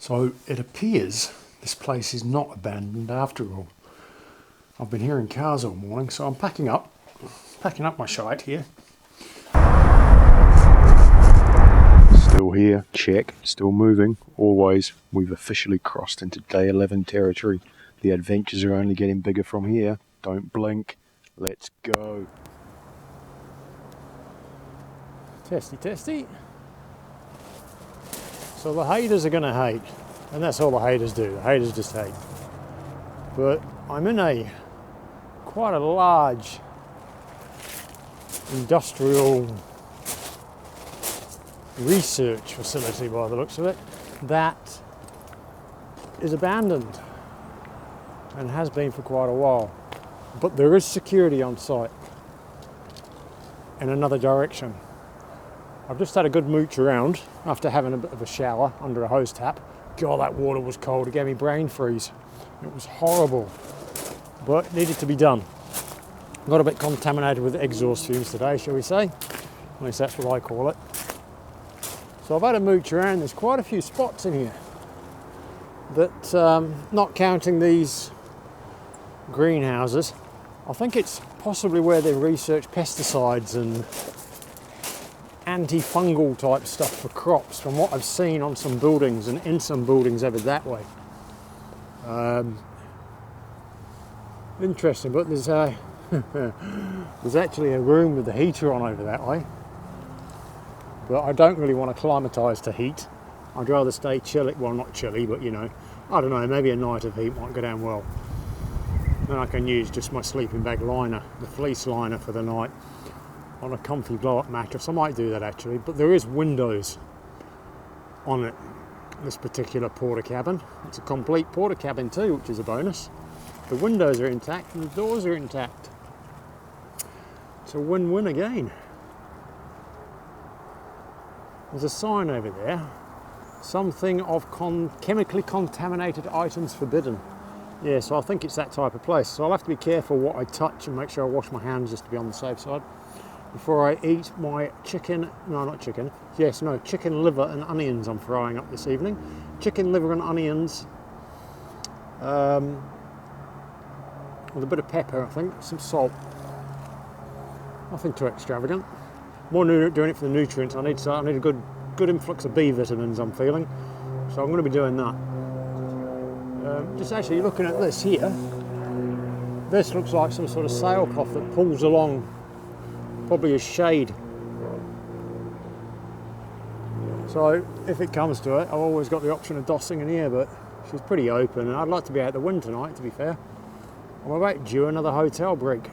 So it appears this place is not abandoned after all. I've been hearing cars all morning, so I'm packing up my shite here. Still here, check, still moving, always. We've officially crossed into day 11 territory. The adventures are only getting bigger from here. Don't blink, let's go. Testy, testy. So the haters are going to hate, and that's all the haters do. The haters just hate. But I'm in quite a large industrial research facility by the looks of it that is abandoned and has been for quite a while. But there is security on site in another direction. I've just had a good mooch around after having a bit of a shower under a hose tap. God, that water was cold. It gave me brain freeze. It was horrible, but it needed to be done. Got a bit contaminated with exhaust fumes today, shall we say? At least that's what I call it. So I've had a mooch around. There's quite a few spots in here that, not counting these greenhouses, I think it's possibly where they research pesticides and antifungal type stuff for crops, from what I've seen on some buildings and in some buildings over that way. Interesting, but there's there's actually a room with the heater on over that way, but I don't really want to climatise to heat. I'd rather stay chilly, well not chilly, but you know, I don't know, maybe a night of heat might go down well. Then I can use just my sleeping bag liner, the fleece liner for the night, on a comfy blow-up mattress. I might do that actually, but there is windows on it, this particular porter cabin. It's a complete porter cabin too, which is a bonus. The windows are intact and the doors are intact. It's a win-win again. There's a sign over there, something of chemically contaminated items forbidden. Yeah, so I think it's that type of place. So I'll have to be careful what I touch and make sure I wash my hands just to be on the safe side before I eat my chicken liver and onions I'm frying up this evening. Chicken liver and onions with a bit of pepper, I think, some salt. Nothing too extravagant. More doing it for the nutrients. I need a good influx of B vitamins I'm feeling, so I'm going to be doing that. Just actually looking at this here, this looks like some sort of sailcloth that pulls along, probably a shade. So if it comes to it, I've always got the option of dossing in here, but she's pretty open and I'd like to be out the wind tonight, to be fair. I'm about due another hotel break.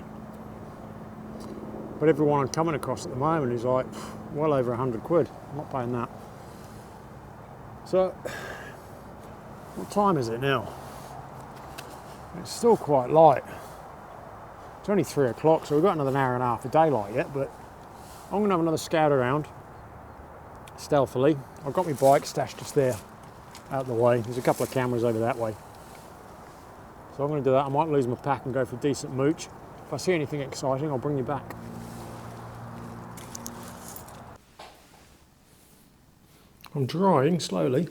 But everyone I'm coming across at the moment is like well over 100 quid. I'm not paying that. So, what time is it now? It's still quite light. It's only 3 o'clock, so we've got another hour and a half of daylight yet, but I'm going to have another scout around, stealthily. I've got my bike stashed just there, out the way. There's a couple of cameras over that way. So I'm going to do that. I might lose my pack and go for a decent mooch. If I see anything exciting, I'll bring you back. I'm drying slowly.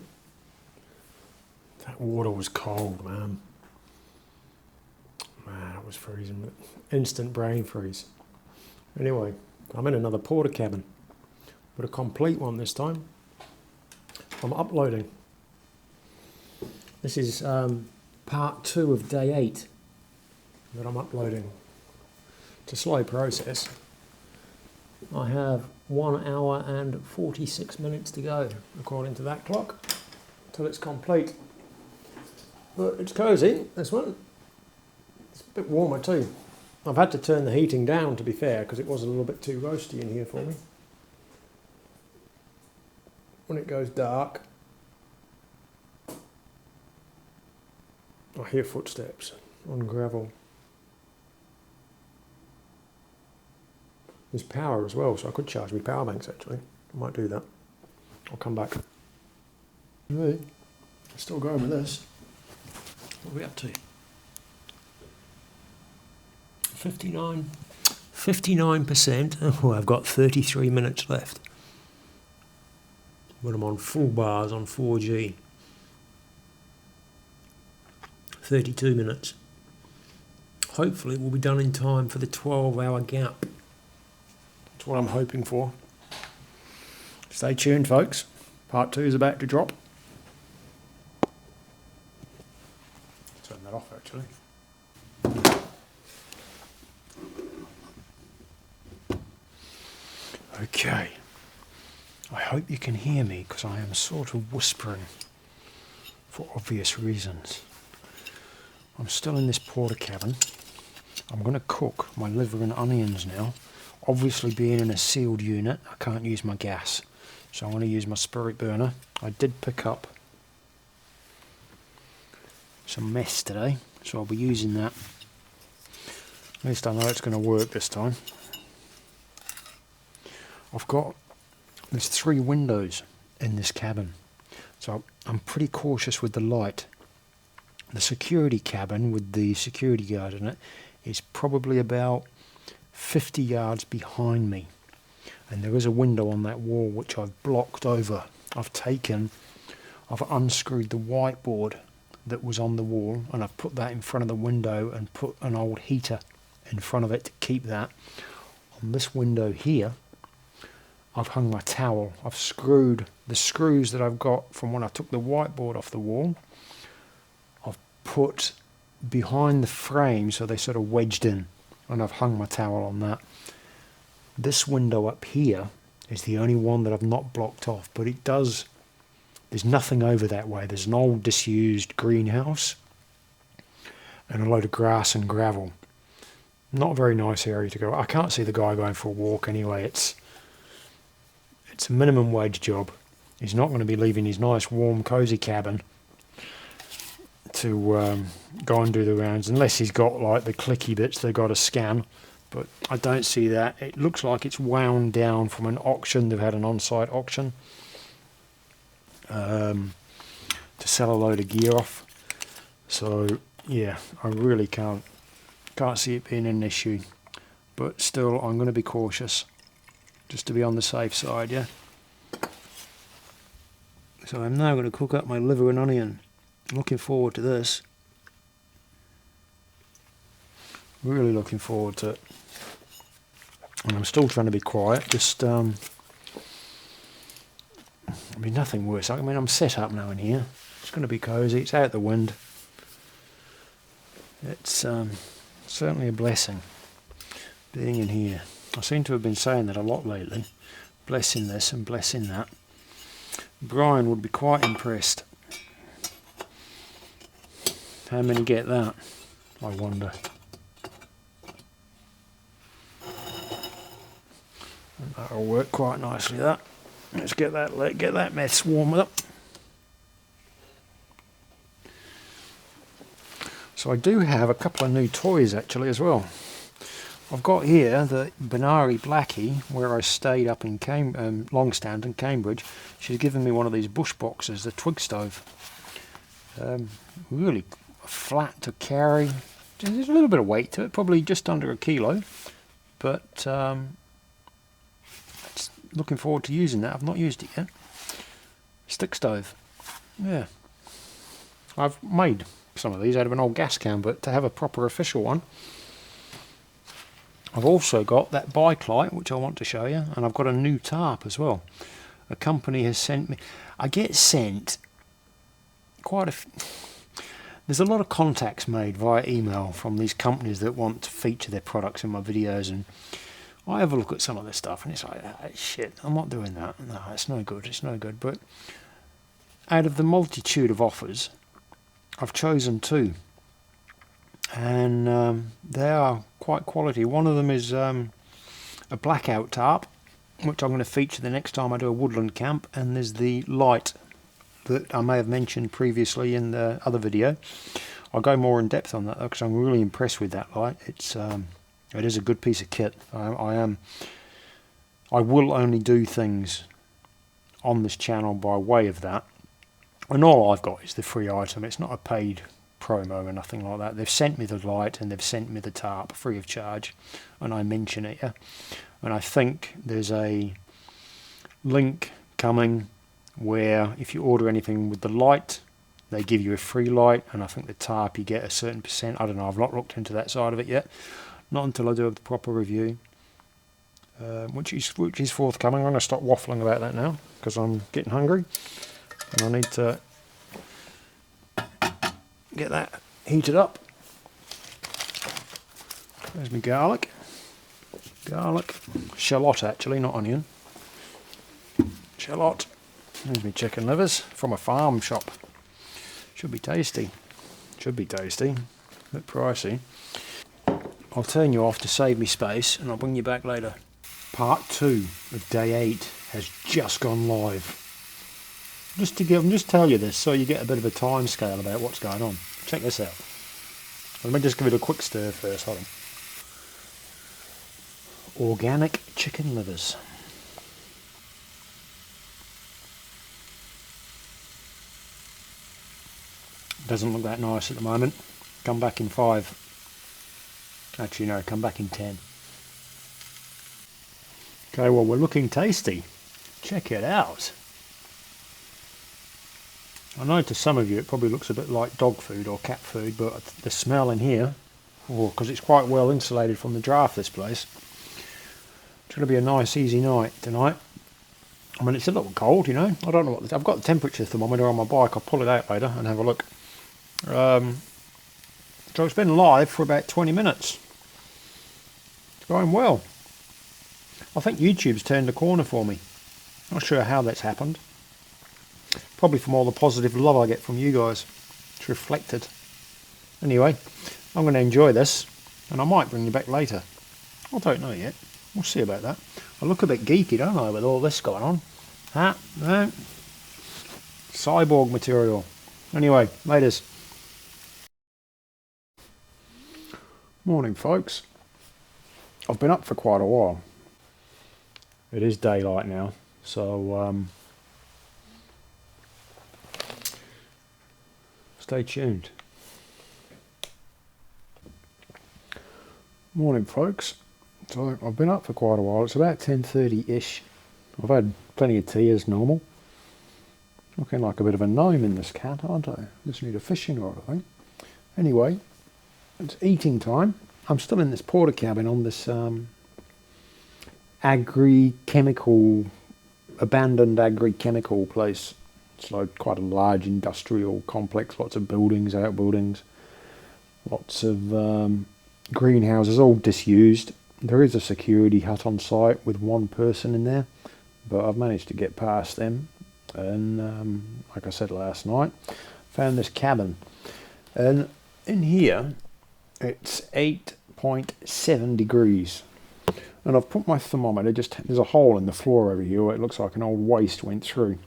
That water was cold, man. Man, it was freezing, but instant brain freeze. Anyway, I'm in another porter cabin, but a complete one this time. I'm uploading. This is part 2 of day 8 that I'm uploading. It's a slow process. I have 1 hour and 46 minutes to go, according to that clock, till it's complete. But it's cosy, this one. It's a bit warmer too. I've had to turn the heating down, to be fair, because it was a little bit too roasty in here for me. When it goes dark, I hear footsteps on gravel. There's power as well, so I could charge my power banks actually. I might do that. I'll come back. Hey, still going with this. What are we up to? 59%. Oh, I've got 33 minutes left. But I'm on full bars on 4G. 32 minutes. Hopefully we'll be done in time for the 12-hour gap. That's what I'm hoping for. Stay tuned, folks. Part 2 is about to drop. Turn that off, actually. Okay. I hope you can hear me because I am sort of whispering for obvious reasons. I'm still in this porta cabin. I'm going to cook my liver and onions now. Obviously, being in a sealed unit, I can't use my gas, so I'm going to use my spirit burner. I did pick up some mess today, so I'll be using that. At least I know it's going to work this time. There's 3 windows in this cabin, so I'm pretty cautious with the light. The security cabin with the security guard in it is probably about 50 yards behind me, and there is a window on that wall which I've blocked over. I've unscrewed the whiteboard that was on the wall, and I've put that in front of the window and put an old heater in front of it to keep that. On this window here, I've hung my towel. I've screwed the screws that I've got from when I took the whiteboard off the wall. I've put behind the frame so they sort of wedged in, and I've hung my towel on that. This window up here is the only one that I've not blocked off, but there's nothing over that way. There's an old disused greenhouse and a load of grass and gravel. Not a very nice area to go. I can't see the guy going for a walk anyway. It's a minimum wage job. He's not going to be leaving his nice warm cozy cabin to go and do the rounds, unless he's got like the clicky bits they've got to scan, but I don't see that. It looks like it's wound down from an auction. They've had an on-site auction to sell a load of gear off. So yeah, I really can't see it being an issue, but still I'm going to be cautious just to be on the safe side. Yeah, so I'm now going to cook up my liver and onion. Looking forward to this. Really looking forward to it. And I'm still trying to be quiet. Just, nothing worse. I'm set up now in here. It's going to be cosy. It's out the wind. It's certainly a blessing being in here. I seem to have been saying that a lot lately. Blessing this and blessing that. Brian would be quite impressed. How many get that? I wonder. That'll work quite nicely. That. Let's get that mess warmed up. So I do have a couple of new toys actually as well. I've got here the Binari Blackie, where I stayed up in Longstand in Cambridge. She's given me one of these bush boxes, the twig stove. Really flat to carry. There's a little bit of weight to it, probably just under a kilo, but looking forward to using that. I've not used it yet. Stick stove. Yeah, I've made some of these out of an old gas can, but to have a proper official one. I've also got that bike light, which I want to show you, and I've got a new tarp as well. A company has sent me. I get sent quite a. There's a lot of contacts made via email from these companies that want to feature their products in my videos, and I have a look at some of this stuff, and it's like, shit, I'm not doing that. No, it's no good. It's no good. But out of the multitude of offers, I've chosen 2. And they are quite quality. One of them is a blackout tarp, which I'm going to feature the next time I do a woodland camp, and there's the light that I may have mentioned previously in the other video. I'll go more in depth on that though, because I'm really impressed with that light. It is a good piece of kit. I will only do things on this channel by way of that, and all I've got is the free item. It's not a paid promo or nothing like that. They've sent me the light and they've sent me the tarp free of charge, and I mention it, yeah. And I think there's a link coming where if you order anything with the light, they give you a free light, and I think the tarp you get a certain percent. I don't know, I've not looked into that side of it yet. Not until I do the proper review, which is forthcoming. I'm going to stop waffling about that now because I'm getting hungry and I need to get that heated up. There's my garlic, shallot actually, not onion, shallot. There's my chicken livers from a farm shop. Should be tasty, a bit pricey. I'll turn you off to save me space and I'll bring you back later. Part 2 of day 8 has just gone live. Just tell you this so you get a bit of a time scale about what's going on. Check this out. Let me just give it a quick stir first, hold on. Organic chicken livers. Doesn't look that nice at the moment. Come back in 5. Actually no, come back in 10. Okay, well we're looking tasty. Check it out. I know to some of you it probably looks a bit like dog food or cat food, but the smell in here, because it's quite well insulated from the draft, this place. It's going to be a nice easy night tonight. I mean, it's a little cold, you know. I don't know what I've got the temperature thermometer on my bike. I'll pull it out later and have a look. So it's been live for about 20 minutes. It's going well. I think YouTube's turned the corner for me. Not sure how that's happened. Probably from all the positive love I get from you guys. It's reflected. Anyway, I'm going to enjoy this, and I might bring you back later. I don't know yet. We'll see about that. I look a bit geeky, don't I, with all this going on? No. Cyborg material. Anyway, laters. Morning, folks. I've been up for quite a while. It is daylight now, so stay tuned. Morning, folks. So I've been up for quite a while. It's about 10:30-ish. I've had plenty of tea as normal. Looking like a bit of a gnome in this cat, aren't I? Just need a fishing rod, I think. Anyway, it's eating time. I'm still in this porta cabin on this abandoned agri-chemical place. It's like quite a large industrial complex, lots of buildings, outbuildings, lots of greenhouses, all disused. There is a security hut on site with one person in there, but I've managed to get past them, and like I said last night, found this cabin, and in here it's 8.7 degrees, and I've put my thermometer, there's a hole in the floor over here where it looks like an old waste went through.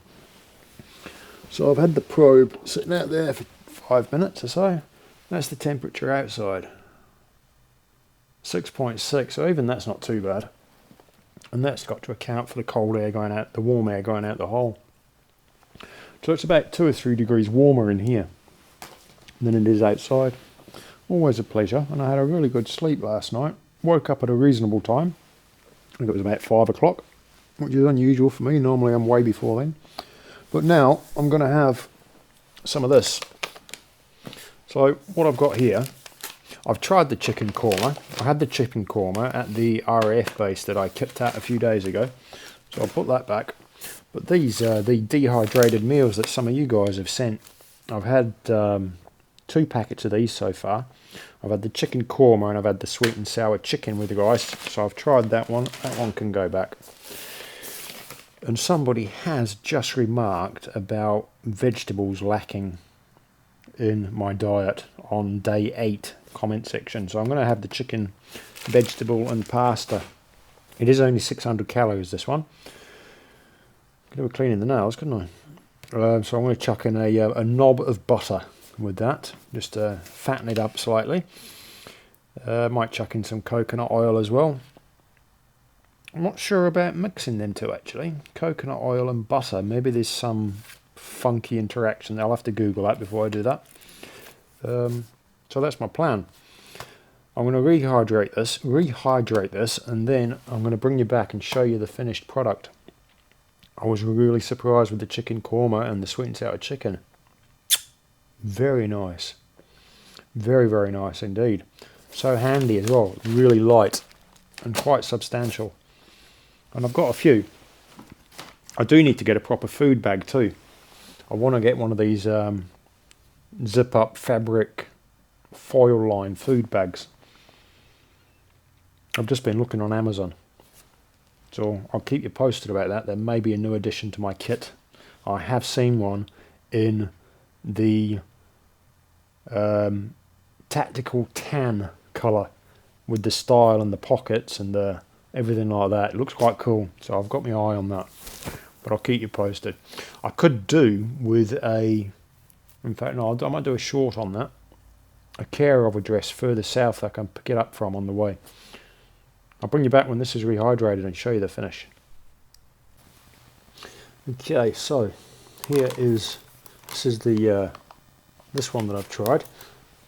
So I've had the probe sitting out there for 5 minutes or so. That's the temperature outside. 6.6, so even that's not too bad. And that's got to account for the cold air going out, the warm air going out the hole. So it's about 2 or 3 degrees warmer in here than it is outside. Always a pleasure, and I had a really good sleep last night. Woke up at a reasonable time. I think it was about 5 o'clock, which is unusual for me. Normally I'm way before then. But now I'm going to have some of this. So what I've got here, I've tried the chicken korma. I had the chicken korma at the RAF base that I kept at a few days ago. So I'll put that back. But these are the dehydrated meals that some of you guys have sent. I've had 2 packets of these so far. I've had the chicken korma and I've had the sweet and sour chicken with rice. So I've tried that one. That one can go back. And somebody has just remarked about vegetables lacking in my diet on day 8 comment section. So I'm going to have the chicken, vegetable and pasta. It is only 600 calories, this one. Could have cleaning the nails, couldn't I? So I'm going to chuck in a knob of butter with that, just to fatten it up slightly. Might chuck in some coconut oil as well. I'm not sure about mixing them two actually. Coconut oil and butter. Maybe there's some funky interaction. I'll have to Google that before I do that. So that's my plan. I'm going to rehydrate this, and then I'm going to bring you back and show you the finished product. I was really surprised with the chicken korma and the sweet and sour chicken. Very nice. Very, very nice indeed. So handy as well. Really light and quite substantial. And I've got a few. I do need to get a proper food bag too. I want to get one of these zip up fabric foil line food bags. I've just been looking on Amazon. So I'll keep you posted about that. There may be a new addition to my kit. I have seen one in the tactical tan colour with the style and the pockets and the everything like that. It looks quite cool, so I've got my eye on that, but I'll keep you posted. I could do with a, in fact no, I might do a short on that, a care of address further south I can pick it up from on the way. I'll bring you back when this is rehydrated and show you the finish. Okay, so here is, this is the this one that I've tried.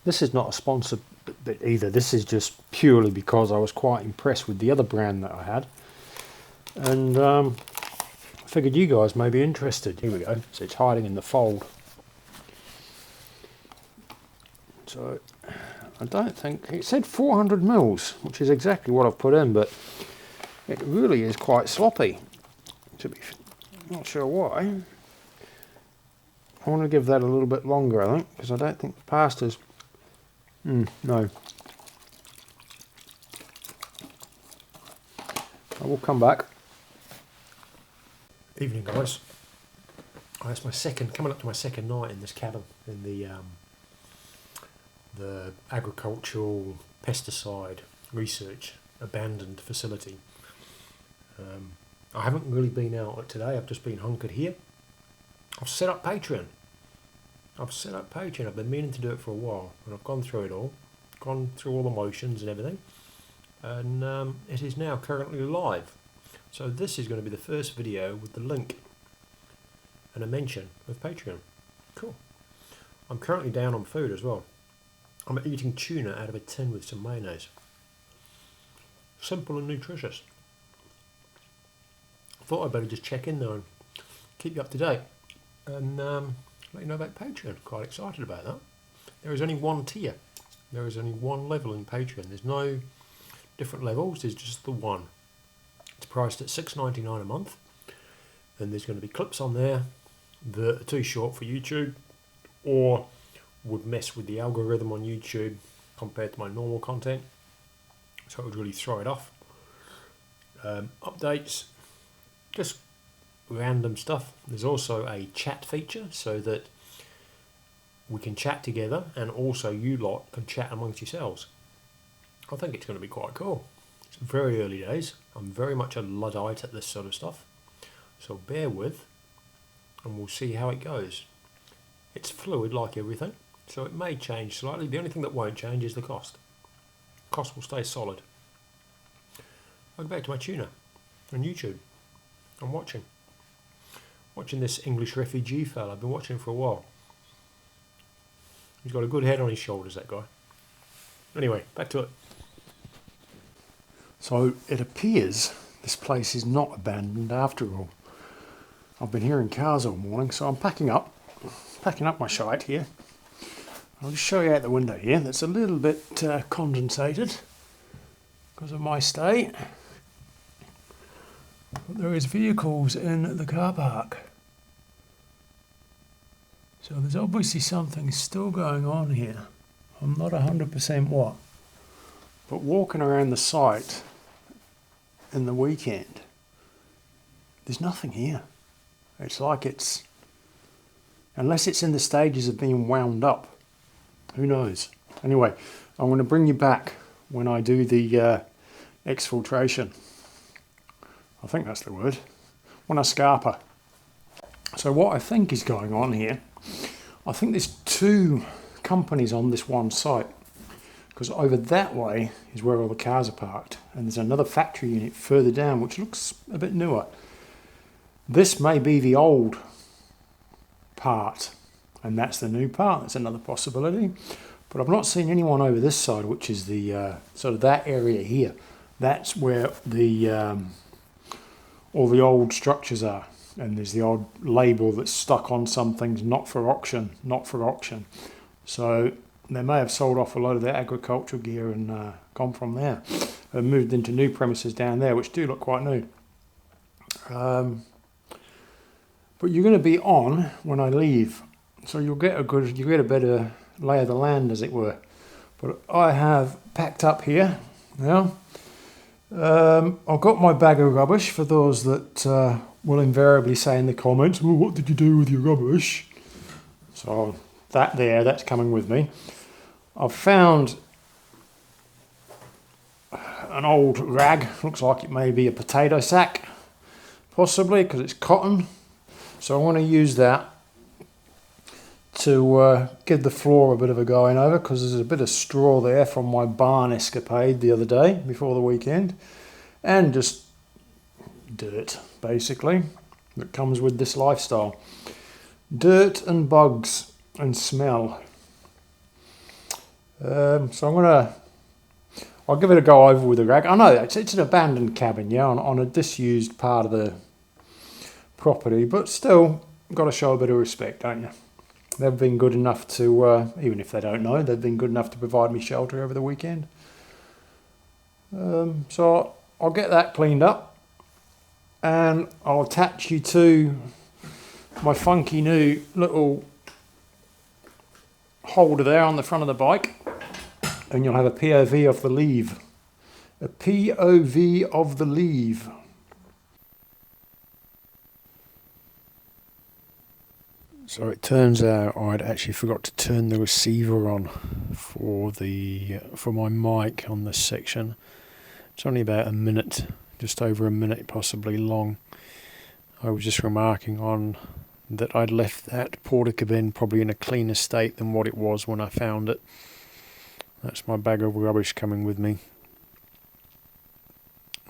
This is not a sponsored bit either. This is just purely because I was quite impressed with the other brand that I had, and I figured you guys may be interested. Here we go. So it's hiding in the fold. So I don't think it said 400 mils, which is exactly what I've put in, but it really is quite sloppy. To be not sure why. I want to give that a little bit longer, I think, because I don't think the pasta's. No. I will come back. Evening, guys. It's my second, coming up to my second night in this cabin in the agricultural pesticide research abandoned facility. I haven't really been out today. I've just been hunkered here. I've set up Patreon. I've been meaning to do it for a while, and I've gone through it all, gone through all the motions and everything, and it is now currently live. So this is going to be the first video with the link and a mention of Patreon. Cool. I'm currently down on food as well. I'm eating tuna out of a tin with some mayonnaise. Simple and nutritious. I thought I'd better just check in there and keep you up to date, and let you know about Patreon. Quite excited about that. There is only one tier. There is only one level in Patreon. There's no different levels. There's just the one. It's priced at $6.99 a month, and there's going to be clips on there that are too short for YouTube, or would mess with the algorithm on YouTube compared to my normal content. So it would really throw it off. Updates, just random stuff. There's also a chat feature so that we can chat together, and also you lot can chat amongst yourselves. I think it's going to be quite cool. It's very early days. I'm very much a Luddite at this sort of stuff, so bear with and we'll see how it goes. It's fluid like everything, so it may change slightly. The only thing that won't change is the cost. Cost will stay solid. I'll go back to my tuna on YouTube. I'm watching this English refugee fella. I've been watching him for a while. He's got a good head on his shoulders, that guy. Anyway, back to it. So it appears this place is not abandoned after all. I've been hearing cars all morning, so I'm packing up my shite here. I'll just show you out the window here. That's a little bit condensated because of my stay. But there is vehicles in the car park. So there's obviously something still going on here. I'm not 100% what. But walking around the site in the weekend, there's nothing here. It's like it's, unless it's in the stages of being wound up, who knows. Anyway, I'm going to bring you back when I do the exfiltration. I think that's the word. When I scarper. So what I think is going on here, I think there's two companies on this one site, because over that way is where all the cars are parked, and there's another factory unit further down which looks a bit newer. This may be the old part and that's the new part. That's another possibility, but I've not seen anyone over this side, which is the sort of that area here. That's where the all the old structures are. And there's the odd label that's stuck on some things, not for auction, not for auction. So they may have sold off a lot of their agricultural gear and gone from there and moved into new premises down there, which do look quite new. But you're going to be on when I leave, so you get a better lay of the land, as it were. But I have packed up here now. I've got my bag of rubbish for those that will invariably say in the comments, well, what did you do with your rubbish? So that's coming with me. I've found an old rag, looks like it may be a potato sack, possibly, because it's cotton. So I want to use that to give the floor a bit of a going over, because there's a bit of straw there from my barn escapade the other day before the weekend, and just dirt basically that comes with this lifestyle. Dirt and bugs and smell. So I'll give it a go over with a rag. I know it's an abandoned cabin, yeah, on a disused part of the property, but still got to show a bit of respect, don't you? They've been good enough to, even if they don't know, they've been good enough to provide me shelter over the weekend. So I'll get that cleaned up and I'll attach you to my funky new little holder there on the front of the bike, and you'll have a POV of the leave. A POV of the leave. So it turns out I'd actually forgot to turn the receiver on for my mic on this section. It's only about a minute, just over a minute possibly long. I was just remarking on that I'd left that porta cabin probably in a cleaner state than what it was when I found it. That's my bag of rubbish coming with me.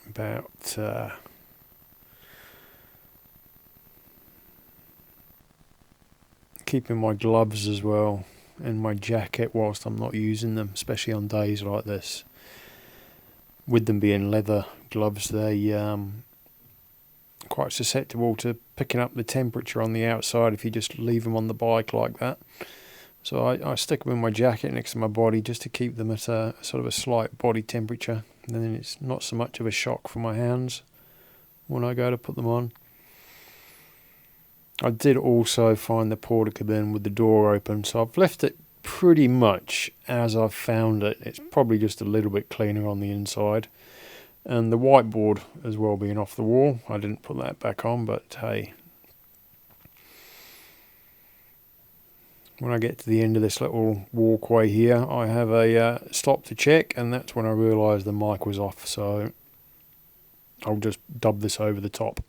About keeping my gloves as well and my jacket whilst I'm not using them, especially on days like this. With them being leather gloves, they quite susceptible to picking up the temperature on the outside if you just leave them on the bike like that. So I stick them in my jacket next to my body just to keep them at a sort of a slight body temperature, and then it's not so much of a shock for my hands when I go to put them on. I did also find the porta cabin with the door open, so I've left it pretty much as I've found it. It's probably just a little bit cleaner on the inside. And the whiteboard as well being off the wall. I didn't put that back on, but hey. When I get to the end of this little walkway here, I have a stop to check, and that's when I realised the mic was off, so I'll just dub this over the top.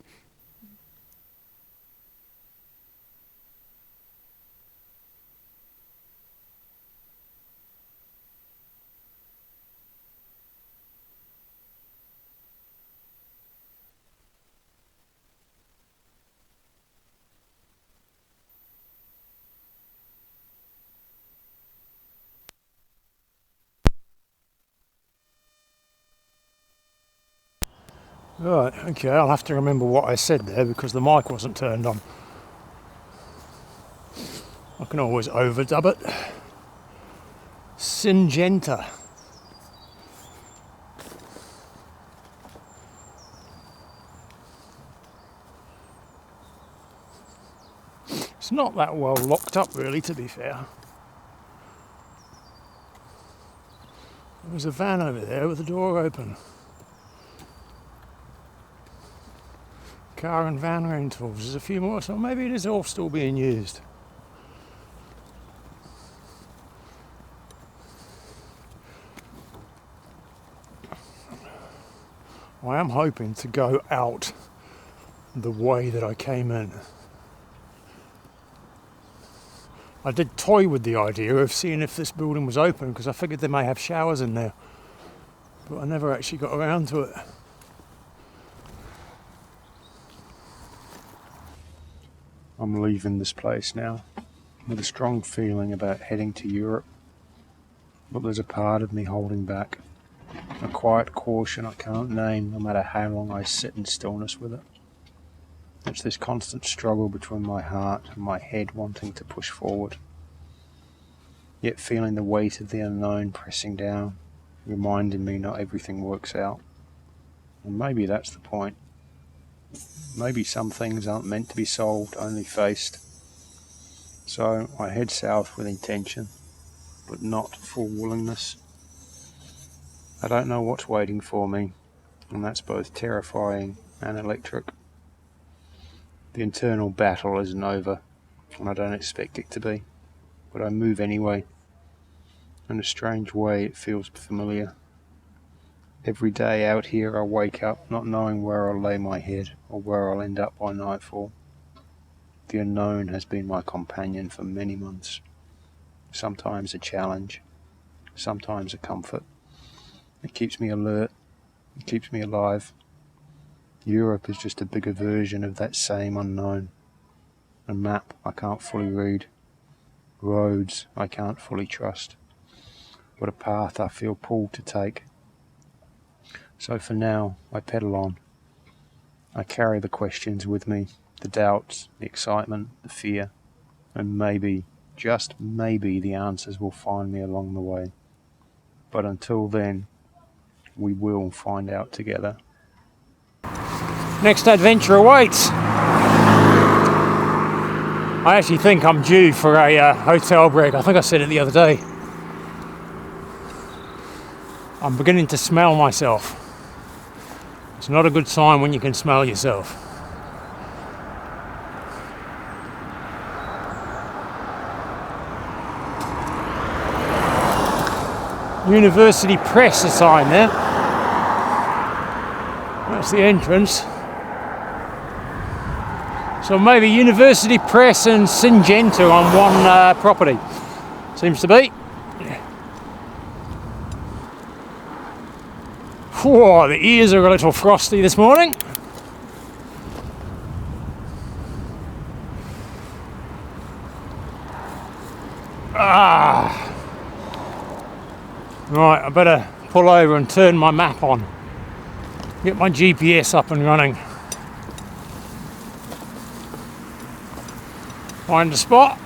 Right, okay, I'll have to remember what I said there because the mic wasn't turned on. I can always overdub it. Syngenta. It's not that well locked up really, to be fair. There's a van over there with the door open. Car and van rentals. There's a few more, so maybe it is all still being used. I am hoping to go out the way that I came in. I did toy with the idea of seeing if this building was open because I figured they may have showers in there, but I never actually got around to it. I'm leaving this place now with a strong feeling about heading to Europe, but there's a part of me holding back, a quiet caution I can't name no matter how long I sit in stillness with it. It's this constant struggle between my heart and my head wanting to push forward, yet feeling the weight of the unknown pressing down, reminding me not everything works out. And maybe that's the point. Maybe some things aren't meant to be solved, only faced. So I head south with intention, but not full willingness. I don't know what's waiting for me, and that's both terrifying and electric. The internal battle isn't over, and I don't expect it to be, but I move anyway. In a strange way, it feels familiar. Every day out here I wake up not knowing where I'll lay my head or where I'll end up by nightfall. The unknown has been my companion for many months. Sometimes a challenge, sometimes a comfort. It keeps me alert, it keeps me alive. Europe is just a bigger version of that same unknown. A map I can't fully read, roads I can't fully trust, but a path I feel pulled to take. So for now, I pedal on. I carry the questions with me, the doubts, the excitement, the fear, and maybe, just maybe, the answers will find me along the way. But until then, we will find out together. Next adventure awaits. I actually think I'm due for a hotel break. I think I said it the other day. I'm beginning to smell myself. It's not a good sign when you can smell yourself. University Press a sign there. That's the entrance. So maybe University Press and Syngenta on one property. Seems to be. Whoa, the ears are a little frosty this morning. Right, I better pull over and turn my map on. Get my GPS up and running. Find a spot.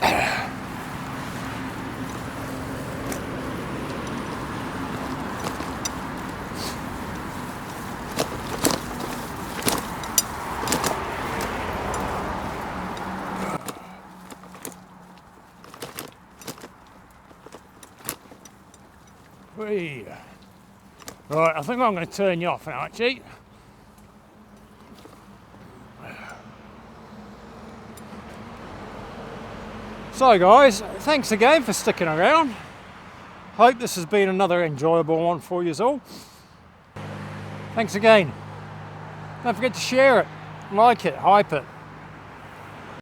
Right, I think I'm going to turn you off now, actually. So guys, thanks again for sticking around. Hope this has been another enjoyable one for you all. Thanks again. Don't forget to share it, like it, hype it.